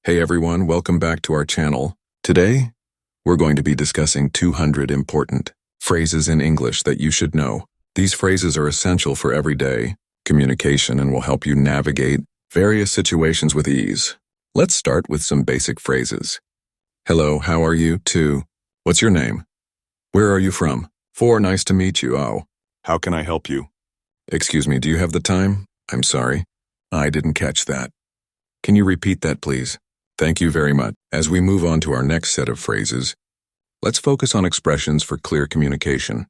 Hey everyone, welcome back to our channel. Today, we're going to be discussing 200 important phrases in English that you should know. These phrases are essential for everyday communication and will help you navigate various situations with ease. Let's start with some basic phrases. Hello, how are you? 2. What's your name? Where are you from? 4. Nice to meet you. Oh. How can I help you? Excuse me, do you have the time? I'm sorry. I didn't catch that. Can you repeat that, please? Thank you very much. As we move on to our next set of phrases, let's focus on expressions for clear communication.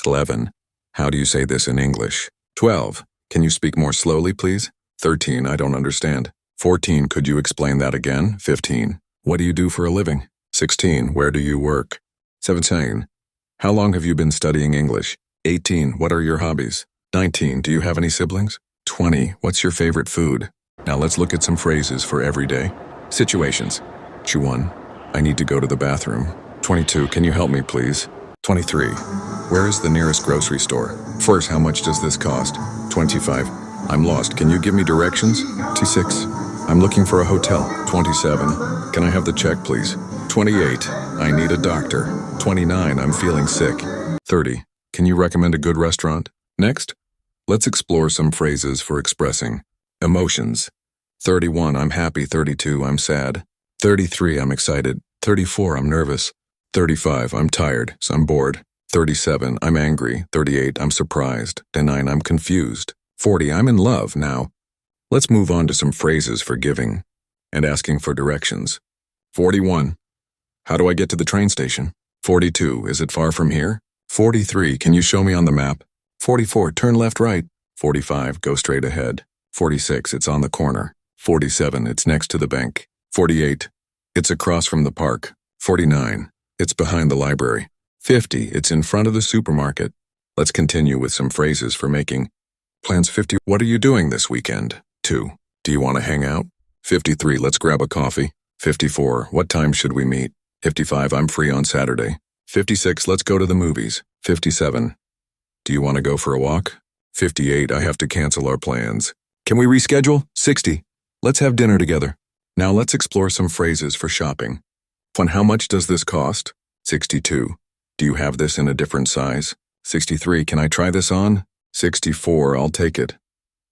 11. How do you say this in English? 12. Can you speak more slowly, please? 13. I don't understand. 14. Could you explain that again? 15. What do you do for a living? 16. Where do you work? 17. How long have you been studying English? 18. What are your hobbies? 19. Do you have any siblings? 20. What's your favorite food? Now let's look at some phrases for everyday situations. 21. I need to go to the bathroom. 22. Can you help me, please? 23. Where is the nearest grocery store? 4. How much does this cost? 25. I'm lost. Can you give me directions? 26. I'm looking for a hotel. 27. Can I have the check, please? 28. I need a doctor. 29. I'm feeling sick. 30. Can you recommend a good restaurant? Next, let's explore some phrases for expressing emotions. 31. I'm happy. 32. I'm sad. 33. I'm excited. 34. I'm nervous. 35. I'm tired, so I'm bored. 37. I'm angry. 38. I'm surprised. 39. I'm confused. 40. I'm in love. Now, let's move on to some phrases for giving and asking for directions. 41. How do I get to the train station? 42. Is it far from here? 43. Can you show me on the map? 44. Turn left, right. 45. Go straight ahead. 46. It's on the corner. 47. It's next to the bank. 48. It's across from the park. 49. It's behind the library. 50. It's in front of the supermarket. Let's continue with some phrases for making plans. 50. What are you doing this weekend? 2. Do you want to hang out? 53. Let's grab a coffee. 54. What time should we meet? 55. I'm free on Saturday. 56. Let's go to the movies. 57. Do you want to go for a walk? 58. I have to cancel our plans. Can we reschedule? 60. Let's have dinner together. Now let's explore some phrases for shopping. 1. How much does this cost? 62. Do you have this in a different size? 63. Can I try this on? 64. I'll take it.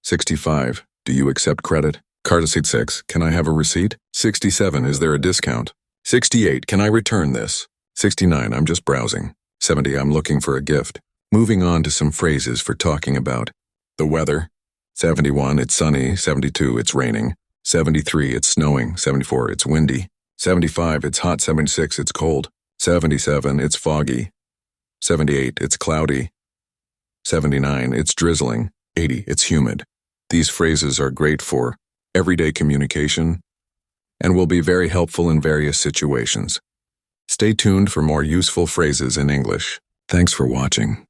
65. Do you accept credit? Card. 66. Can I have a receipt? 67. Is there a discount? 68. Can I return this? 69. I'm just browsing. 70. I'm looking for a gift. Moving on to some phrases for talking about the weather. 71. It's sunny. 72. It's raining. 73. It's snowing. 74. It's windy. 75. It's hot. 76. It's cold. 77. It's foggy. 78. It's cloudy. 79. It's drizzling. 80. It's humid. These phrases are great for everyday communication and will be very helpful in various situations. Stay tuned for more useful phrases in English. Thanks for watching.